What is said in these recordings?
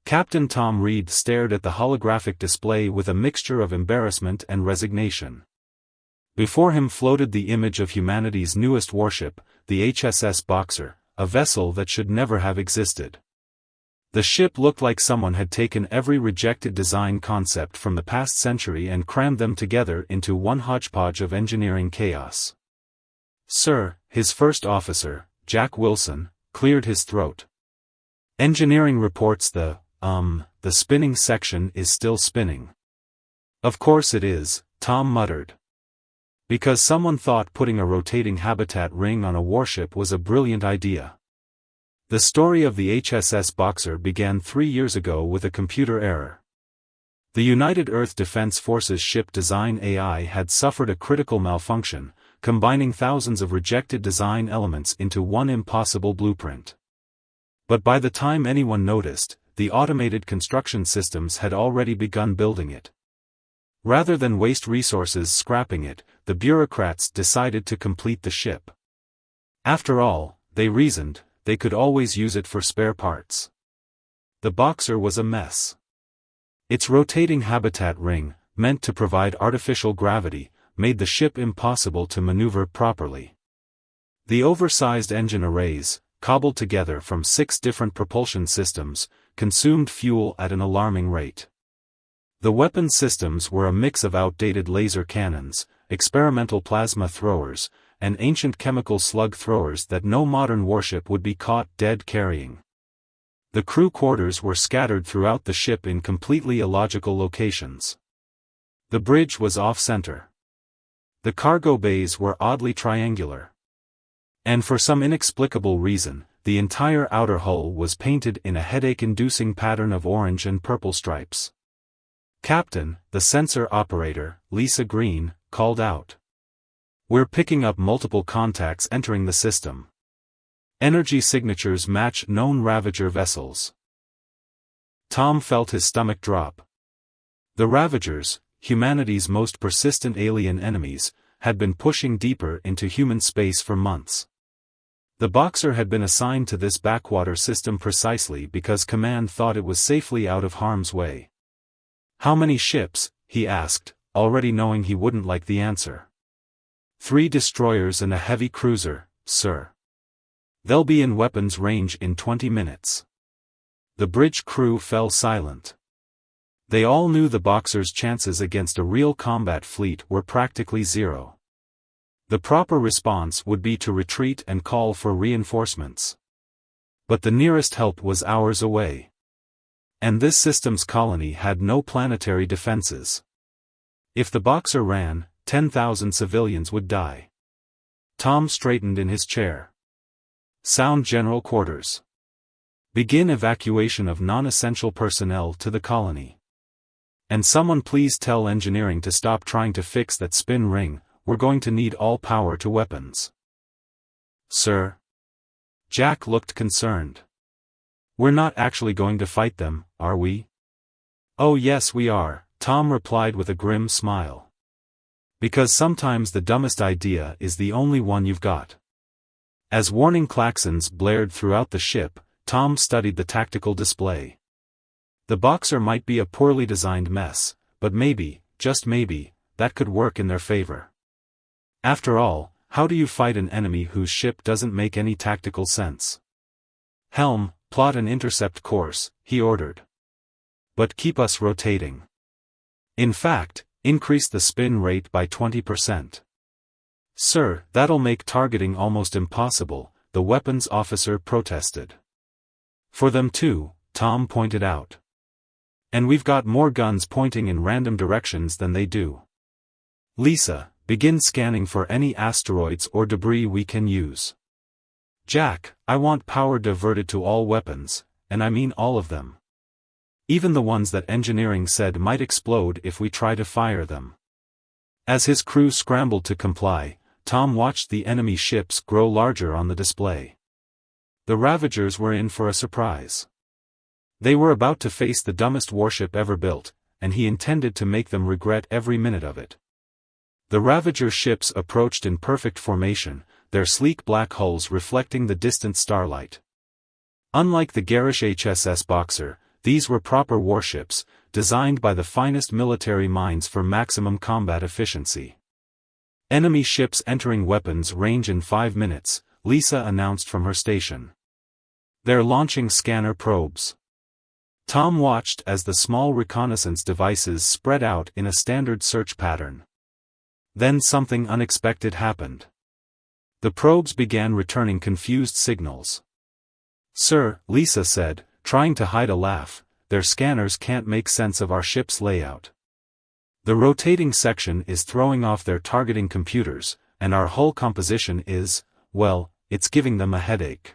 Captain Tom Reed stared at the holographic display with a mixture of embarrassment and resignation. Before him floated the image of humanity's newest warship, the HSS Boxer, a vessel that should never have existed. The ship looked like someone had taken every rejected design concept from the past century and crammed them together into one hodgepodge of engineering chaos. "Sir," his first officer, Jack Wilson, cleared his throat. "Engineering reports the spinning section is still spinning." "Of course it is," Tom muttered. Because someone thought putting a rotating habitat ring on a warship was a brilliant idea. The story of the HSS Boxer began 3 years ago with a computer error. The United Earth Defense Forces ship design AI had suffered a critical malfunction, combining thousands of rejected design elements into one impossible blueprint. But by the time anyone noticed, the automated construction systems had already begun building it. Rather than waste resources scrapping it, the bureaucrats decided to complete the ship. After all, they reasoned, they could always use it for spare parts. The Boxer was a mess. Its rotating habitat ring, meant to provide artificial gravity, made the ship impossible to maneuver properly. The oversized engine arrays, cobbled together from 6 different propulsion systems, consumed fuel at an alarming rate. The weapon systems were a mix of outdated laser cannons, experimental plasma throwers, and ancient chemical slug throwers that no modern warship would be caught dead carrying. The crew quarters were scattered throughout the ship in completely illogical locations. The bridge was off-center. The cargo bays were oddly triangular. And for some inexplicable reason, the entire outer hull was painted in a headache-inducing pattern of orange and purple stripes. "Captain," the sensor operator, Lisa Green, called out. "We're picking up multiple contacts entering the system. Energy signatures match known Ravager vessels." Tom felt his stomach drop. The Ravagers, humanity's most persistent alien enemies, had been pushing deeper into human space for months. The Boxer had been assigned to this backwater system precisely because Command thought it was safely out of harm's way. "How many ships?" he asked, already knowing he wouldn't like the answer. "3 destroyers and a heavy cruiser, sir. They'll be in weapons range in 20 minutes. The bridge crew fell silent. They all knew the Boxer's chances against a real combat fleet were practically zero. The proper response would be to retreat and call for reinforcements. But the nearest help was hours away. And this system's colony had no planetary defenses. If the Boxer ran, 10,000 civilians would die. Tom straightened in his chair. "Sound General Quarters. Begin evacuation of non-essential personnel to the colony. And someone please tell engineering to stop trying to fix that spin ring, we're going to need all power to weapons." "Sir?" Jack looked concerned. "We're not actually going to fight them, are we?" "Oh yes we are," Tom replied with a grim smile. "Because sometimes the dumbest idea is the only one you've got." As warning klaxons blared throughout the ship, Tom studied the tactical display. The Boxer might be a poorly designed mess, but maybe, just maybe, that could work in their favor. After all, how do you fight an enemy whose ship doesn't make any tactical sense? "Helm, plot an intercept course," he ordered. "But keep us rotating. In fact, increase the spin rate by 20%. "Sir, that'll make targeting almost impossible," the weapons officer protested. "For them too," Tom pointed out. "And we've got more guns pointing in random directions than they do. Lisa, begin scanning for any asteroids or debris we can use. Jack, I want power diverted to all weapons, and I mean all of them. Even the ones that engineering said might explode if we try to fire them." As his crew scrambled to comply, Tom watched the enemy ships grow larger on the display. The Ravagers were in for a surprise. They were about to face the dumbest warship ever built, and he intended to make them regret every minute of it. The Ravager ships approached in perfect formation, their sleek black hulls reflecting the distant starlight. Unlike the garish HSS Boxer, these were proper warships, designed by the finest military minds for maximum combat efficiency. Enemy ships entering weapons range in 5 minutes, Lisa announced from her station. They're launching scanner probes. Tom watched as the small reconnaissance devices spread out in a standard search pattern. Then something unexpected happened. The probes began returning confused signals. "Sir," Lisa said, trying to hide a laugh, "their scanners can't make sense of our ship's layout. The rotating section is throwing off their targeting computers, and our hull composition is, well, it's giving them a headache."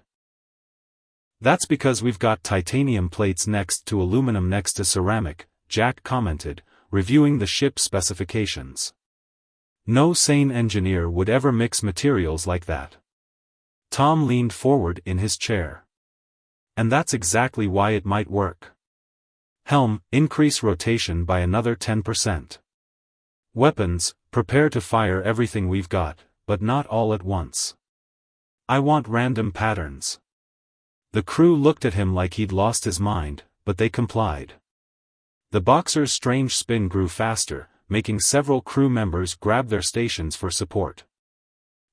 "That's because we've got titanium plates next to aluminum next to ceramic," Jack commented, reviewing the ship's specifications. "No sane engineer would ever mix materials like that." Tom leaned forward in his chair. "And that's exactly why it might work. Helm, increase rotation by another 10%. Weapons, prepare to fire everything we've got, but not all at once. I want random patterns." The crew looked at him like he'd lost his mind, but they complied. The Boxer's strange spin grew faster, making several crew members grab their stations for support.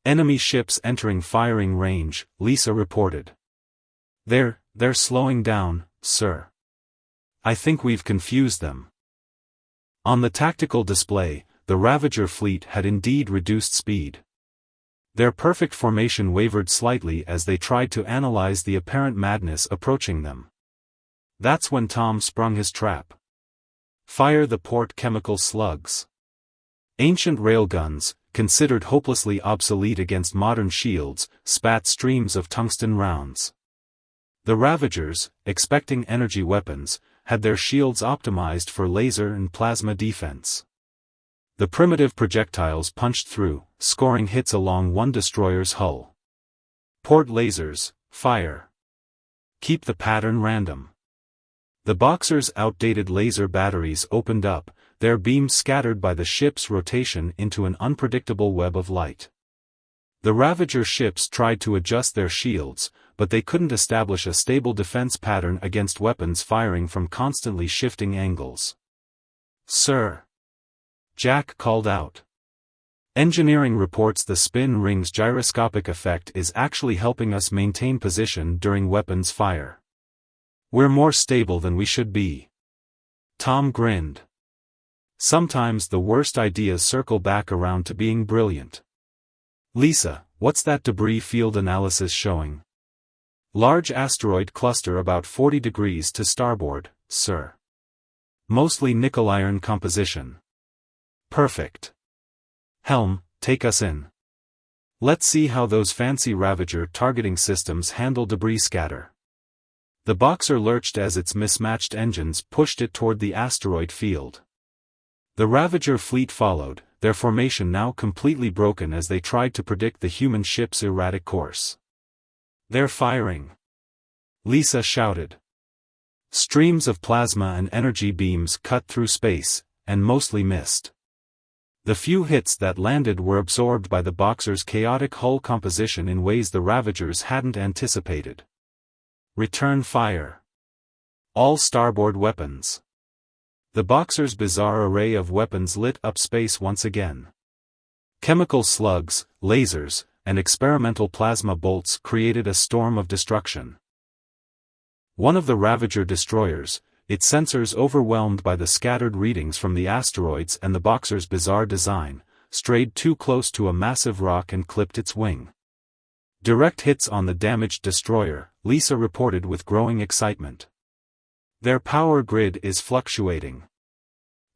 "Enemy ships entering firing range," Lisa reported. They're slowing down, sir. I think we've confused them." On the tactical display, the Ravager fleet had indeed reduced speed. Their perfect formation wavered slightly as they tried to analyze the apparent madness approaching them. That's when Tom sprung his trap. "Fire the port chemical slugs." Ancient railguns, considered hopelessly obsolete against modern shields, spat streams of tungsten rounds. The Ravagers, expecting energy weapons, had their shields optimized for laser and plasma defense. The primitive projectiles punched through, scoring hits along one destroyer's hull. "Port lasers, fire. Keep the pattern random." The Boxer's outdated laser batteries opened up, their beams scattered by the ship's rotation into an unpredictable web of light. The Ravager ships tried to adjust their shields, but they couldn't establish a stable defense pattern against weapons firing from constantly shifting angles. "Sir," Jack called out. "Engineering reports the spin ring's gyroscopic effect is actually helping us maintain position during weapons fire. We're more stable than we should be." Tom grinned. Sometimes the worst ideas circle back around to being brilliant. "Lisa, what's that debris field analysis showing?" "Large asteroid cluster about 40 degrees to starboard, sir. Mostly nickel-iron composition." "Perfect. Helm, take us in. Let's see how those fancy Ravager targeting systems handle debris scatter." The Boxer lurched as its mismatched engines pushed it toward the asteroid field. The Ravager fleet followed, their formation now completely broken as they tried to predict the human ship's erratic course. "They're firing!" Lisa shouted. Streams of plasma and energy beams cut through space, and mostly missed. The few hits that landed were absorbed by the Boxer's chaotic hull composition in ways the Ravagers hadn't anticipated. "Return fire. All starboard weapons." The Boxer's bizarre array of weapons lit up space once again. Chemical slugs, lasers, and experimental plasma bolts created a storm of destruction. One of the Ravager destroyers, its sensors overwhelmed by the scattered readings from the asteroids and the Boxer's bizarre design, strayed too close to a massive rock and clipped its wing. "Direct hits on the damaged destroyer," Lisa reported with growing excitement. "Their power grid is fluctuating.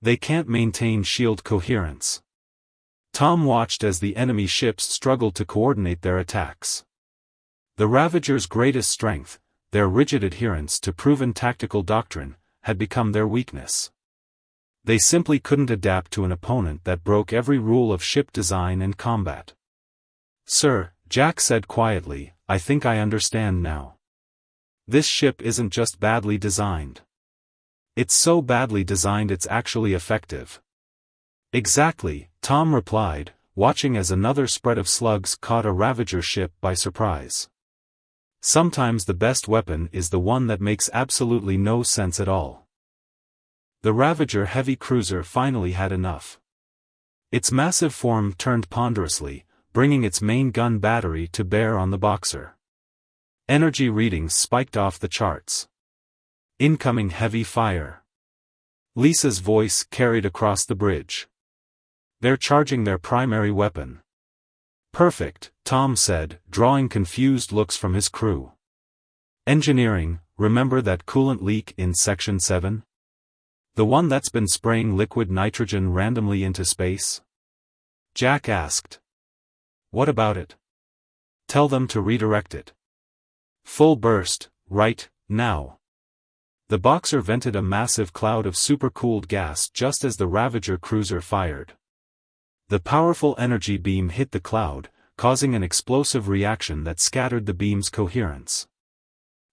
They can't maintain shield coherence." Tom watched as the enemy ships struggled to coordinate their attacks. The Ravager's greatest strength, their rigid adherence to proven tactical doctrine, had become their weakness. They simply couldn't adapt to an opponent that broke every rule of ship design and combat. "Sir," Jack said quietly, "I think I understand now. This ship isn't just badly designed. It's so badly designed it's actually effective." "Exactly," Tom replied, watching as another spread of slugs caught a Ravager ship by surprise. Sometimes the best weapon is the one that makes absolutely no sense at all. The Ravager heavy cruiser finally had enough. Its massive form turned ponderously, bringing its main gun battery to bear on the Boxer. Energy readings spiked off the charts. Incoming heavy fire. Lisa's voice carried across the bridge. They're charging their primary weapon. Perfect, Tom said, drawing confused looks from his crew. Engineering, remember that coolant leak in Section 7? The one that's been spraying liquid nitrogen randomly into space? Jack asked. What about it? Tell them to redirect it. Full burst, right, now. The Boxer vented a massive cloud of supercooled gas just as the Ravager cruiser fired. The powerful energy beam hit the cloud, causing an explosive reaction that scattered the beam's coherence.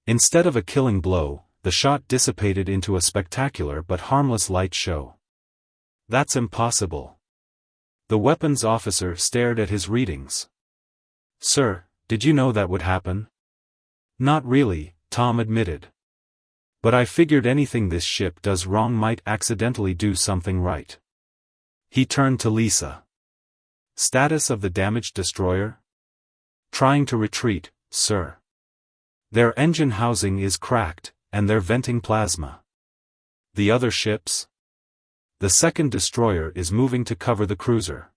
Instead of a killing blow, the shot dissipated into a spectacular but harmless light show. That's impossible. The weapons officer stared at his readings. Sir, did you know that would happen? Not really, Tom admitted. But I figured anything this ship does wrong might accidentally do something right. He turned to Lisa. Status of the damaged destroyer? Trying to retreat, sir. Their engine housing is cracked, and they're venting plasma. The other ships? The second destroyer is moving to cover the cruiser.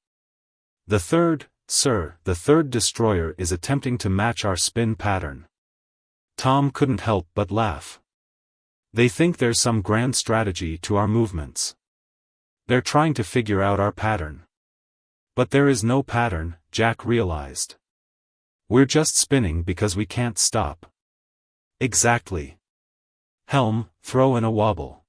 The third destroyer is attempting to match our spin pattern. Tom couldn't help but laugh. They think there's some grand strategy to our movements. They're trying to figure out our pattern. But there is no pattern, Jack realized. We're just spinning because we can't stop. Exactly. Helm, throw in a wobble.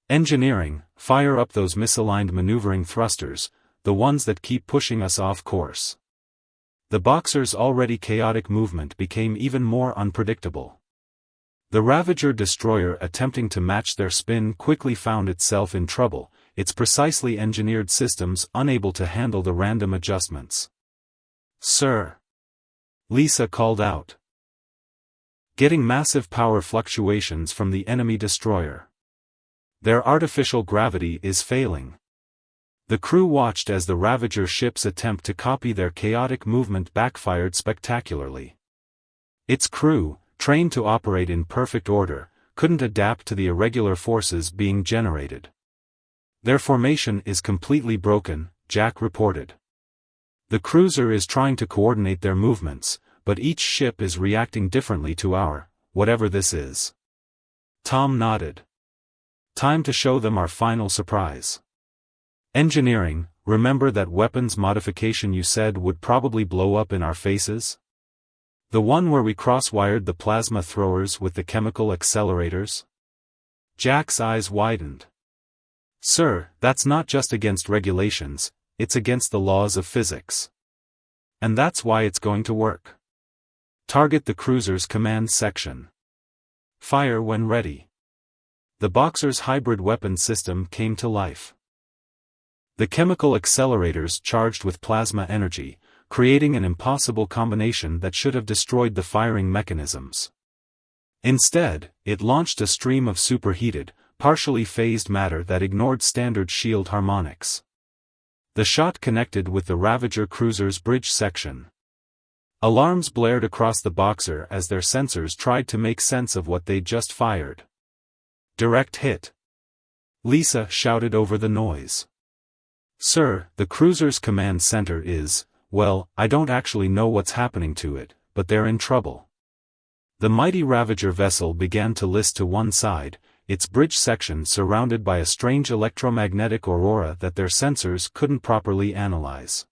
Engineering, fire up those misaligned maneuvering thrusters, the ones that keep pushing us off course. The Boxer's already chaotic movement became even more unpredictable. The Ravager destroyer attempting to match their spin quickly found itself in trouble, its precisely engineered systems unable to handle the random adjustments. Sir! Lisa called out. Getting massive power fluctuations from the enemy destroyer. Their artificial gravity is failing. The crew watched as the Ravager ship's attempt to copy their chaotic movement backfired spectacularly. Its crew, trained to operate in perfect order, couldn't adapt to the irregular forces being generated. Their formation is completely broken, Jack reported. The cruiser is trying to coordinate their movements, but each ship is reacting differently to whatever this is. Tom nodded. Time to show them our final surprise. Engineering, remember that weapons modification you said would probably blow up in our faces? The one where we cross-wired the plasma throwers with the chemical accelerators? Jack's eyes widened. Sir, that's not just against regulations, it's against the laws of physics. And that's why it's going to work. Target the cruiser's command section. Fire when ready. The Boxer's hybrid weapon system came to life. The chemical accelerators charged with plasma energy, creating an impossible combination that should have destroyed the firing mechanisms. Instead, it launched a stream of superheated, partially phased matter that ignored standard shield harmonics. The shot connected with the Ravager cruiser's bridge section. Alarms blared across the Boxer as their sensors tried to make sense of what they'd just fired. Direct hit. Lisa shouted over the noise. Sir, the cruiser's command center is, well, I don't actually know what's happening to it, but they're in trouble. The mighty Ravager vessel began to list to one side, its bridge section surrounded by a strange electromagnetic aurora that their sensors couldn't properly analyze.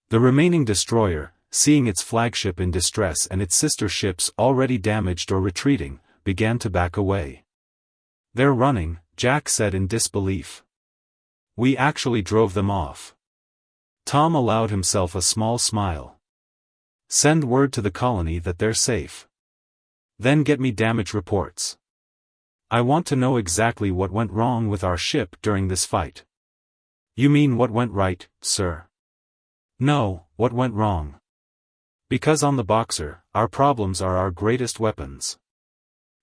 The remaining destroyer, seeing its flagship in distress and its sister ships already damaged or retreating, began to back away. They're running, Jack said in disbelief. We actually drove them off. Tom allowed himself a small smile. Send word to the colony that they're safe. Then get me damage reports. I want to know exactly what went wrong with our ship during this fight. You mean what went right, sir? No, what went wrong. Because on the Boxer, our problems are our greatest weapons.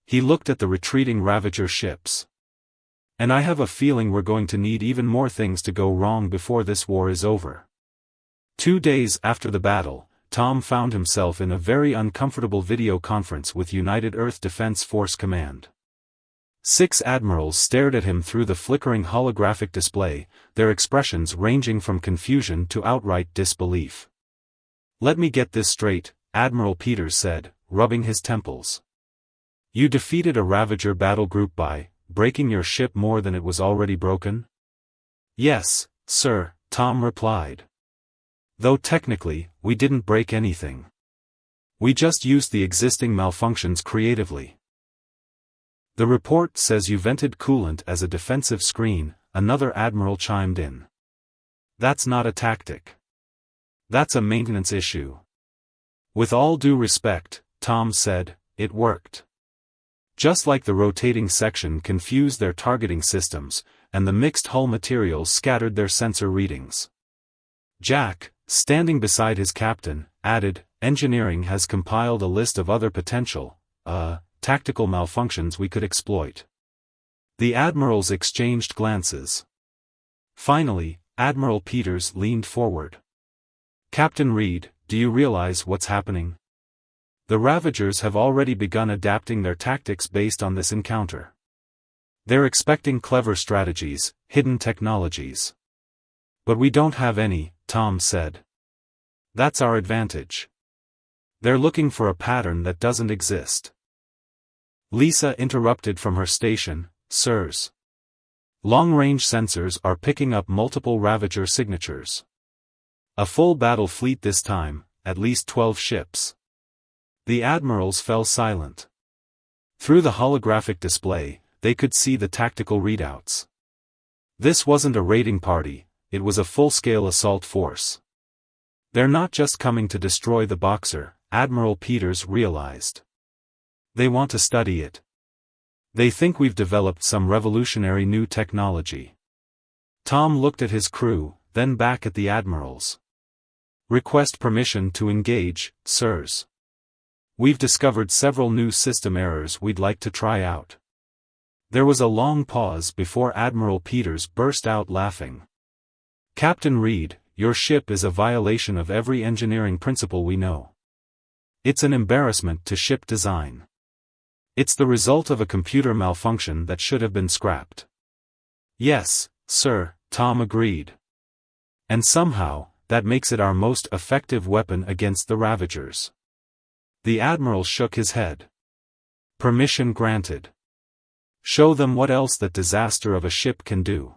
He looked at the retreating Ravager ships. And I have a feeling we're going to need even more things to go wrong before this war is over. 2 days after the battle, Tom found himself in a very uncomfortable video conference with United Earth Defense Force Command. 6 admirals stared at him through the flickering holographic display, their expressions ranging from confusion to outright disbelief. "Let me get this straight," Admiral Peters said, rubbing his temples. "You defeated a Ravager battle group by breaking your ship more than it was already broken?" "Yes, sir," Tom replied. "Though technically, we didn't break anything. We just used the existing malfunctions creatively." "The report says you vented coolant as a defensive screen," another admiral chimed in. "That's not a tactic. That's a maintenance issue." "With all due respect," Tom said, "it worked. Just like the rotating section confused their targeting systems, and the mixed hull materials scattered their sensor readings." Jack, standing beside his captain, added, "Engineering has compiled a list of other potential, tactical malfunctions we could exploit." The admirals exchanged glances. Finally, Admiral Peters leaned forward. "Captain Reed, do you realize what's happening? The Ravagers have already begun adapting their tactics based on this encounter. They're expecting clever strategies, hidden technologies. But we don't have any," Tom said. "That's our advantage. They're looking for a pattern that doesn't exist." Lisa interrupted from her station, "Sirs. Long-range sensors are picking up multiple Ravager signatures. A full battle fleet this time, at least 12 ships." The admirals fell silent. Through the holographic display, they could see the tactical readouts. This wasn't a raiding party, it was a full-scale assault force. They're not just coming to destroy the Boxer, Admiral Peters realized. They want to study it. They think we've developed some revolutionary new technology. Tom looked at his crew, then back at the admirals. "Request permission to engage, sirs. We've discovered several new system errors we'd like to try out." There was a long pause before Admiral Peters burst out laughing. "Captain Reed, your ship is a violation of every engineering principle we know. It's an embarrassment to ship design. It's the result of a computer malfunction that should have been scrapped." "Yes, sir," Tom agreed. "And somehow, that makes it our most effective weapon against the Ravagers." The admiral shook his head. "Permission granted. Show them what else that disaster of a ship can do."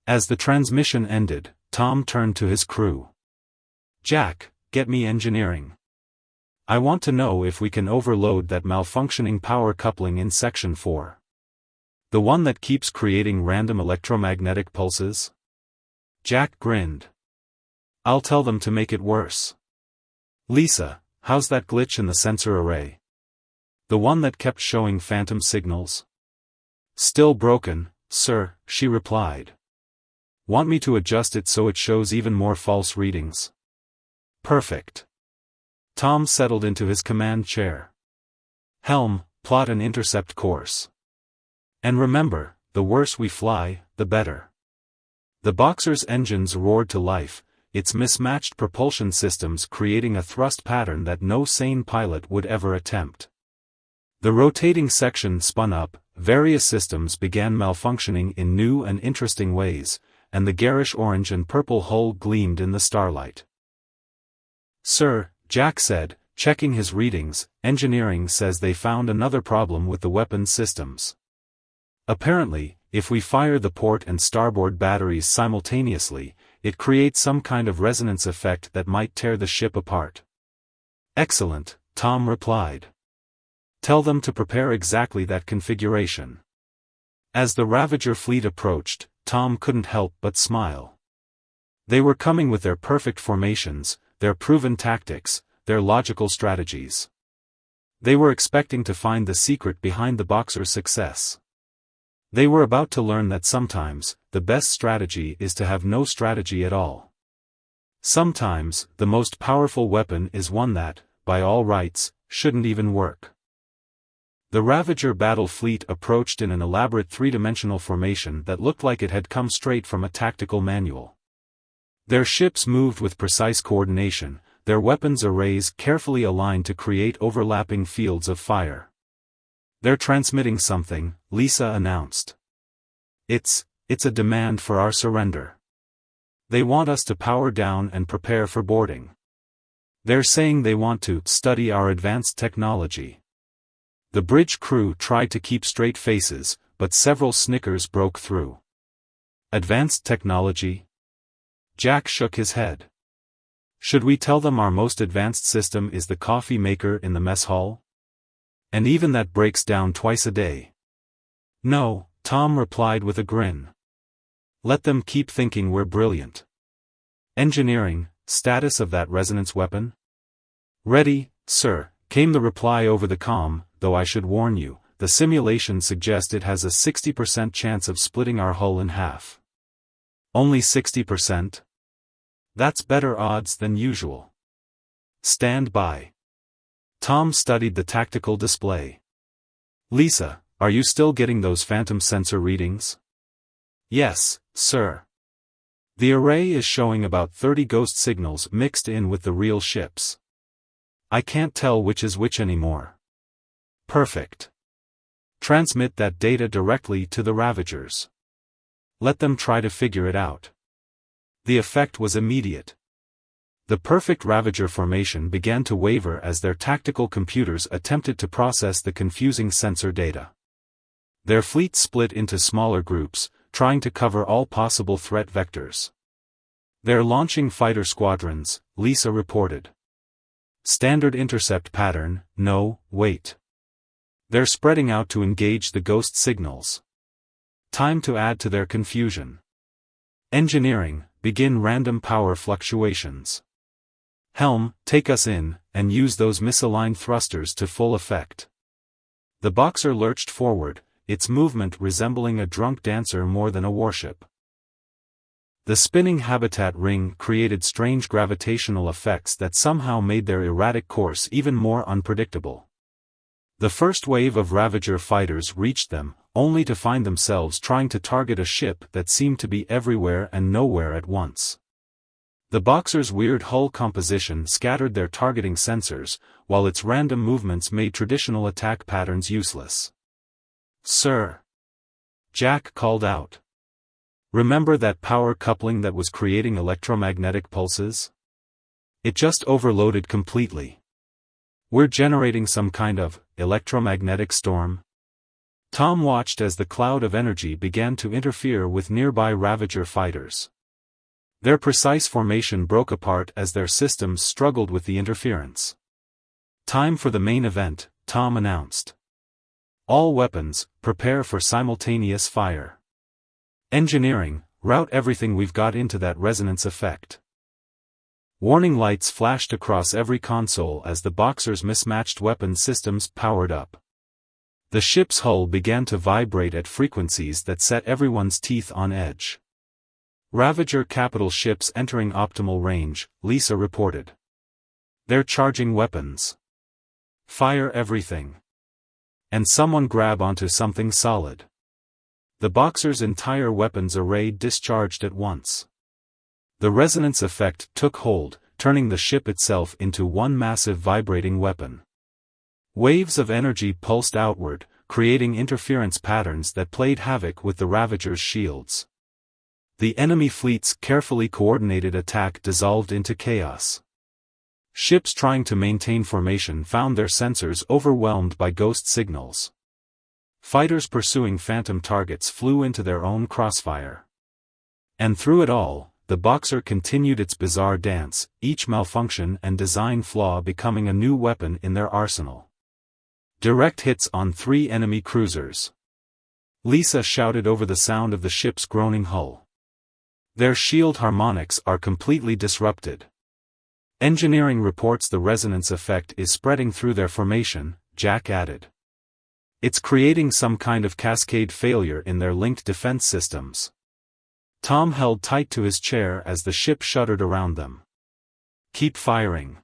As the transmission ended, Tom turned to his crew. "Jack, get me engineering. I want to know if we can overload that malfunctioning power coupling in Section 4. The one that keeps creating random electromagnetic pulses." Jack grinned. "I'll tell them to make it worse." "Lisa, how's that glitch in the sensor array? The one that kept showing phantom signals?" "Still broken, sir," she replied. "Want me to adjust it so it shows even more false readings?" "Perfect." Tom settled into his command chair. "Helm, plot an intercept course. And remember, the worse we fly, the better." The Boxer's engines roared to life, its mismatched propulsion systems creating a thrust pattern that no sane pilot would ever attempt. The rotating section spun up, various systems began malfunctioning in new and interesting ways, and the garish orange and purple hull gleamed in the starlight. "Sir," Jack said, checking his readings, "engineering says they found another problem with the weapons systems. Apparently, if we fire the port and starboard batteries simultaneously, it creates some kind of resonance effect that might tear the ship apart." "Excellent," Tom replied. "Tell them to prepare exactly that configuration." As the Ravager fleet approached, Tom couldn't help but smile. They were coming with their perfect formations, their proven tactics, their logical strategies. They were expecting to find the secret behind the Boxer's success. They were about to learn that sometimes, the best strategy is to have no strategy at all. Sometimes, the most powerful weapon is one that, by all rights, shouldn't even work. The Ravager battle fleet approached in an elaborate three-dimensional formation that looked like it had come straight from a tactical manual. Their ships moved with precise coordination, their weapons arrays carefully aligned to create overlapping fields of fire. "They're transmitting something," Lisa announced. It's a demand for our surrender. They want us to power down and prepare for boarding. They're saying they want to study our advanced technology." The bridge crew tried to keep straight faces, but several snickers broke through. "Advanced technology?" Jack shook his head. "Should we tell them our most advanced system is the coffee maker in the mess hall? And even that breaks down twice a day." "No," Tom replied with a grin. "Let them keep thinking we're brilliant." "Engineering, status of that resonance weapon?" "Ready, sir," came the reply over the comm, though I should warn you, the simulations suggest it has a 60% chance of splitting our hull in half. "Only 60%? That's better odds than usual." "Stand by." Tom studied the tactical display. "Lisa, are you still getting those phantom sensor readings?" "Yes, sir. The array is showing about 30 ghost signals mixed in with the real ships. I can't tell which is which anymore." "Perfect. Transmit that data directly to the Ravagers. Let them try to figure it out." The effect was immediate. The perfect Ravager formation began to waver as their tactical computers attempted to process the confusing sensor data. Their fleet split into smaller groups, trying to cover all possible threat vectors. "They're launching fighter squadrons," Lisa reported. "Standard intercept pattern, no, wait. They're spreading out to engage the ghost signals. Time to add to their confusion. Engineering, begin random power fluctuations. Helm, take us in, and use those misaligned thrusters to full effect." The Boxer lurched forward, its movement resembling a drunk dancer more than a warship. The spinning habitat ring created strange gravitational effects that somehow made their erratic course even more unpredictable. The first wave of Ravager fighters reached them, only to find themselves trying to target a ship that seemed to be everywhere and nowhere at once. The Boxer's weird hull composition scattered their targeting sensors, while its random movements made traditional attack patterns useless. "Sir," Jack called out. "Remember that power coupling that was creating electromagnetic pulses? It just overloaded completely. We're generating some kind of electromagnetic storm." Tom watched as the cloud of energy began to interfere with nearby Ravager fighters. Their precise formation broke apart as their systems struggled with the interference. "Time for the main event," Tom announced. "All weapons, prepare for simultaneous fire. Engineering, route everything we've got into that resonance effect." Warning lights flashed across every console as the Boxer's mismatched weapon systems powered up. The ship's hull began to vibrate at frequencies that set everyone's teeth on edge. "Ravager capital ships entering optimal range," Lisa reported. "They're charging weapons. Fire everything. And someone grab onto something solid." The Boxer's entire weapons array discharged at once. The resonance effect took hold, turning the ship itself into one massive vibrating weapon. Waves of energy pulsed outward, creating interference patterns that played havoc with the Ravager's shields. The enemy fleet's carefully coordinated attack dissolved into chaos. Ships trying to maintain formation found their sensors overwhelmed by ghost signals. Fighters pursuing phantom targets flew into their own crossfire. And through it all, the Boxer continued its bizarre dance, each malfunction and design flaw becoming a new weapon in their arsenal. Direct hits on 3 enemy cruisers. Lisa shouted over the sound of the ship's groaning hull. "Their shield harmonics are completely disrupted." Engineering reports the resonance effect is spreading through their formation, Jack added. "It's creating some kind of cascade failure in their linked defense systems." Tom held tight to his chair as the ship shuddered around them. Keep firing.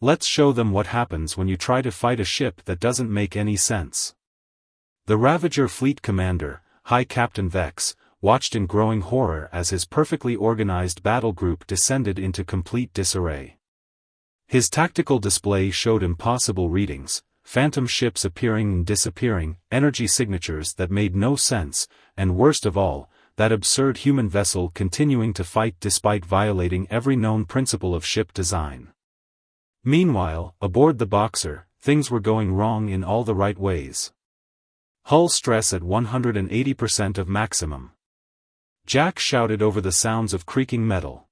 Let's show them what happens when you try to fight a ship that doesn't make any sense. The Ravager Fleet Commander, High Captain Vex, watched in growing horror as his perfectly organized battle group descended into complete disarray. His tactical display showed impossible readings, phantom ships appearing and disappearing, energy signatures that made no sense, and worst of all, that absurd human vessel continuing to fight despite violating every known principle of ship design. Meanwhile, aboard the Boxer, things were going wrong in all the right ways. Hull stress at 180% of maximum. Jack shouted over the sounds of creaking metal.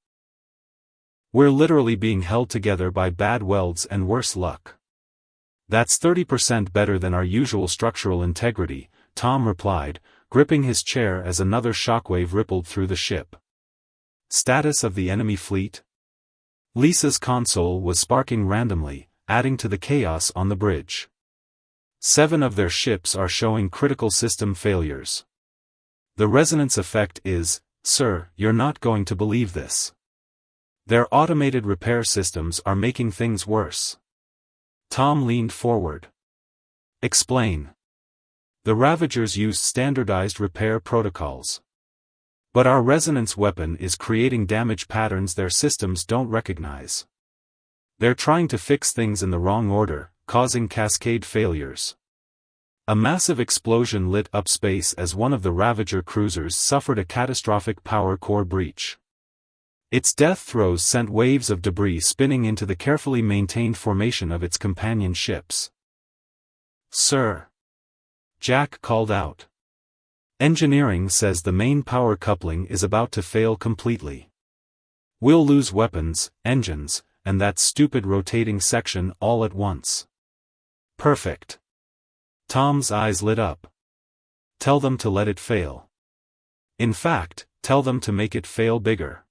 We're literally being held together by bad welds and worse luck. That's 30% better than our usual structural integrity, Tom replied, gripping his chair as another shockwave rippled through the ship. Status of the enemy fleet? Lisa's console was sparking randomly, adding to the chaos on the bridge. 7 of their ships are showing critical system failures. The resonance effect is, sir, you're not going to believe this. Their automated repair systems are making things worse. Tom leaned forward. Explain. The Ravagers use standardized repair protocols. But our resonance weapon is creating damage patterns their systems don't recognize. They're trying to fix things in the wrong order, causing cascade failures. A massive explosion lit up space as one of the Ravager cruisers suffered a catastrophic power core breach. Its death throes sent waves of debris spinning into the carefully maintained formation of its companion ships. Sir. Jack called out. Engineering says the main power coupling is about to fail completely. We'll lose weapons, engines, and that stupid rotating section all at once. Perfect. Tom's eyes lit up. Tell them to let it fail. In fact, tell them to make it fail bigger.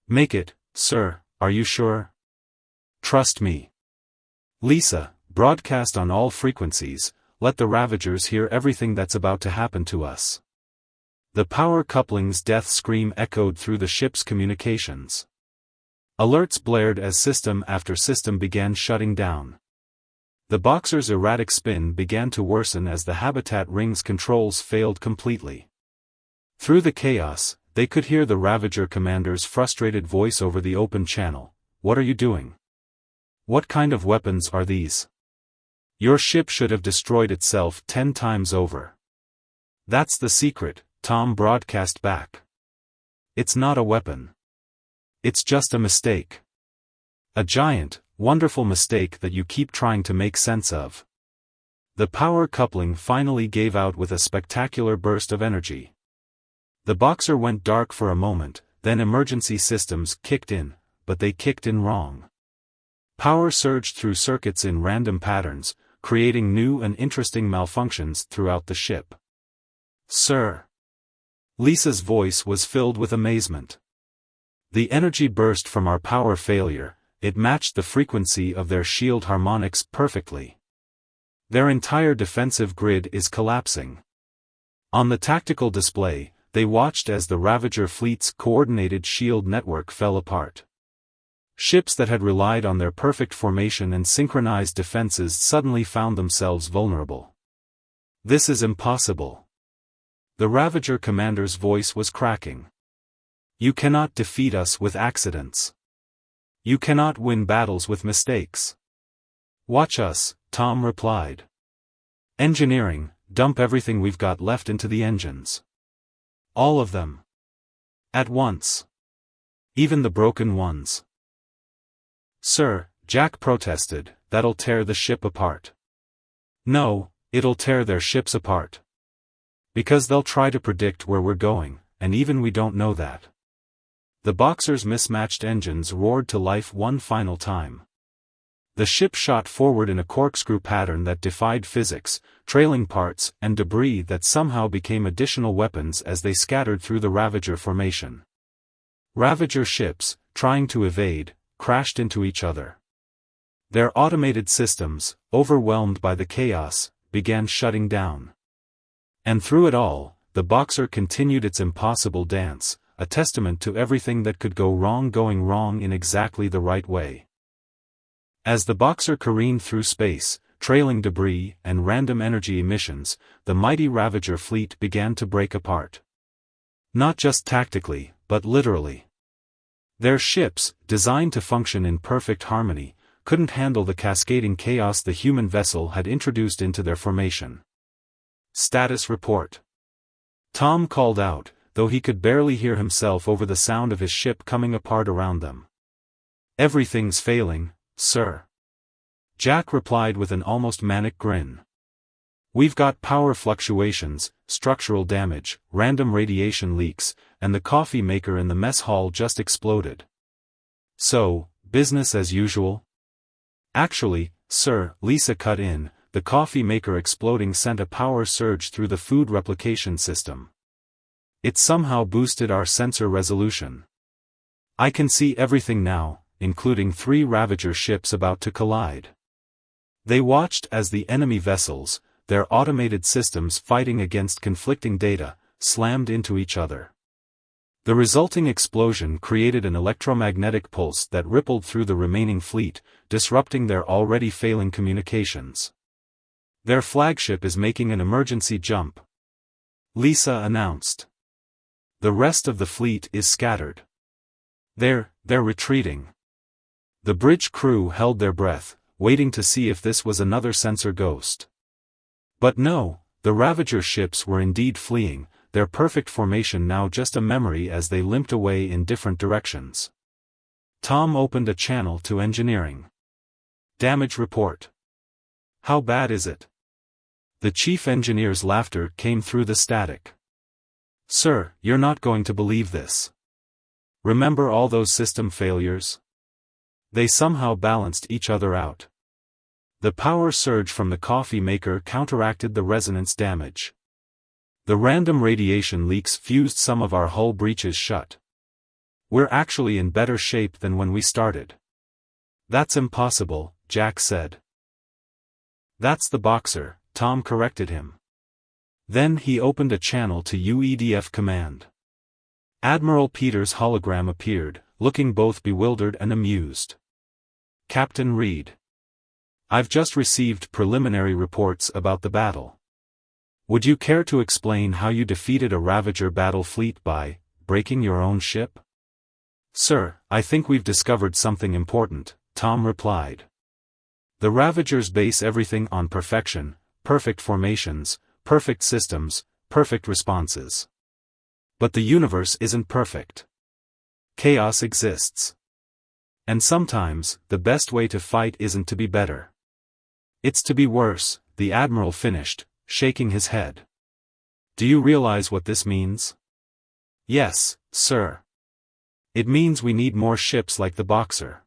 Make it, sir, are you sure? Trust me. Lisa, broadcast on all frequencies, let the Ravagers hear everything that's about to happen to us. The power coupling's death scream echoed through the ship's communications. Alerts blared as system after system began shutting down. The Boxer's erratic spin began to worsen as the habitat ring's controls failed completely. Through the chaos, they could hear the Ravager commander's frustrated voice over the open channel. What are you doing? What kind of weapons are these? Your ship should have destroyed itself 10 times over. That's the secret, Tom broadcast back. It's not a weapon. It's just a mistake. A giant, wonderful mistake that you keep trying to make sense of. The power coupling finally gave out with a spectacular burst of energy. The Boxer went dark for a moment, then emergency systems kicked in, but they kicked in wrong. Power surged through circuits in random patterns, creating new and interesting malfunctions throughout the ship. Sir. Lisa's voice was filled with amazement. The energy burst from our power failure, it matched the frequency of their shield harmonics perfectly. Their entire defensive grid is collapsing. On the tactical display, they watched as the Ravager fleet's coordinated shield network fell apart. Ships that had relied on their perfect formation and synchronized defenses suddenly found themselves vulnerable. This is impossible. The Ravager commander's voice was cracking. You cannot defeat us with accidents. You cannot win battles with mistakes. Watch us, Tom replied. Engineering, dump everything we've got left into the engines. All of them. At once. Even the broken ones. Sir, Jack protested, that'll tear the ship apart. No, it'll tear their ships apart. Because they'll try to predict where we're going, and even we don't know that. The Boxer's mismatched engines roared to life one final time. The ship shot forward in a corkscrew pattern that defied physics, trailing parts and debris that somehow became additional weapons as they scattered through the Ravager formation. Ravager ships, trying to evade, crashed into each other. Their automated systems, overwhelmed by the chaos, began shutting down. And through it all, the Boxer continued its impossible dance, a testament to everything that could go wrong going wrong in exactly the right way. As the Boxer careened through space, trailing debris and random energy emissions, the mighty Ravager fleet began to break apart. Not just tactically, but literally. Their ships, designed to function in perfect harmony, couldn't handle the cascading chaos the human vessel had introduced into their formation. Status report. Tom called out, though he could barely hear himself over the sound of his ship coming apart around them. Everything's failing, sir. Jack replied with an almost manic grin. We've got power fluctuations, structural damage, random radiation leaks, and the coffee maker in the mess hall just exploded. So, business as usual? Actually, sir, Lisa cut in, the coffee maker exploding sent a power surge through the food replication system. It somehow boosted our sensor resolution. I can see everything now, including 3 Ravager ships about to collide. They watched as the enemy vessels, their automated systems fighting against conflicting data, slammed into each other. The resulting explosion created an electromagnetic pulse that rippled through the remaining fleet, disrupting their already failing communications. Their flagship is making an emergency jump, Lisa announced. The rest of the fleet is scattered. They're retreating. The bridge crew held their breath, waiting to see if this was another sensor ghost. But no, the Ravager ships were indeed fleeing, their perfect formation now just a memory as they limped away in different directions. Tom opened a channel to engineering. Damage report. How bad is it? The chief engineer's laughter came through the static. Sir, you're not going to believe this. Remember all those system failures? They somehow balanced each other out. The power surge from the coffee maker counteracted the resonance damage. The random radiation leaks fused some of our hull breaches shut. We're actually in better shape than when we started. That's impossible, Jack said. That's the Boxer, Tom corrected him. Then he opened a channel to UEDF command. Admiral Peters' hologram appeared, looking both bewildered and amused. Captain Reed. I've just received preliminary reports about the battle. Would you care to explain how you defeated a Ravager battle fleet by breaking your own ship? Sir, I think we've discovered something important, Tom replied. The Ravagers base everything on perfection, perfect formations, perfect systems, perfect responses. But the universe isn't perfect. Chaos exists. And sometimes, the best way to fight isn't to be better. It's to be worse, the Admiral finished, shaking his head. Do you realize what this means? Yes, sir. It means we need more ships like the Boxer.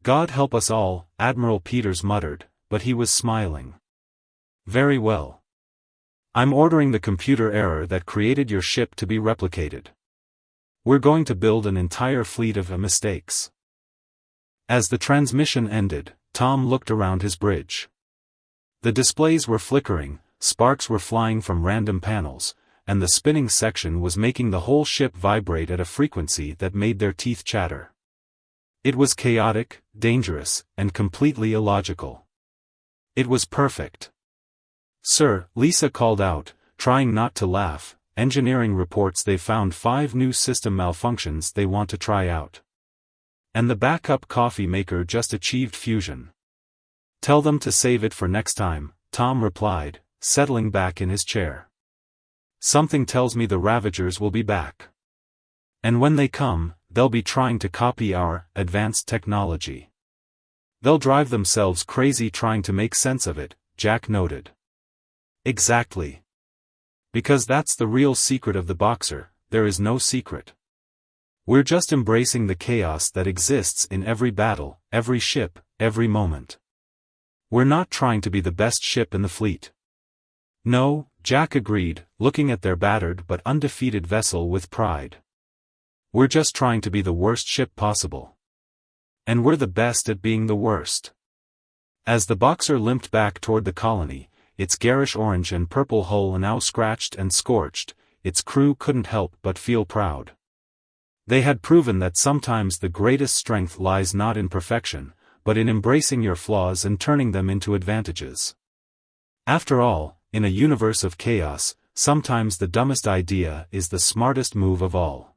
God help us all, Admiral Peters muttered, but he was smiling. Very well. I'm ordering the computer error that created your ship to be replicated. We're going to build an entire fleet of mistakes. As the transmission ended, Tom looked around his bridge. The displays were flickering, sparks were flying from random panels, and the spinning section was making the whole ship vibrate at a frequency that made their teeth chatter. It was chaotic, dangerous, and completely illogical. It was perfect. Sir, Lisa called out, trying not to laugh, engineering reports they found 5 new system malfunctions they want to try out. And the backup coffee maker just achieved fusion. Tell them to save it for next time, Tom replied, settling back in his chair. Something tells me the Ravagers will be back. And when they come, they'll be trying to copy our advanced technology. They'll drive themselves crazy trying to make sense of it, Jack noted. Exactly. Because that's the real secret of the Boxer, there is no secret. We're just embracing the chaos that exists in every battle, every ship, every moment. We're not trying to be the best ship in the fleet. No, Jack agreed, looking at their battered but undefeated vessel with pride. We're just trying to be the worst ship possible. And we're the best at being the worst. As the Boxer limped back toward the colony, its garish orange and purple hull now scratched and scorched, its crew couldn't help but feel proud. They had proven that sometimes the greatest strength lies not in perfection, but in embracing your flaws and turning them into advantages. After all, in a universe of chaos, sometimes the dumbest idea is the smartest move of all.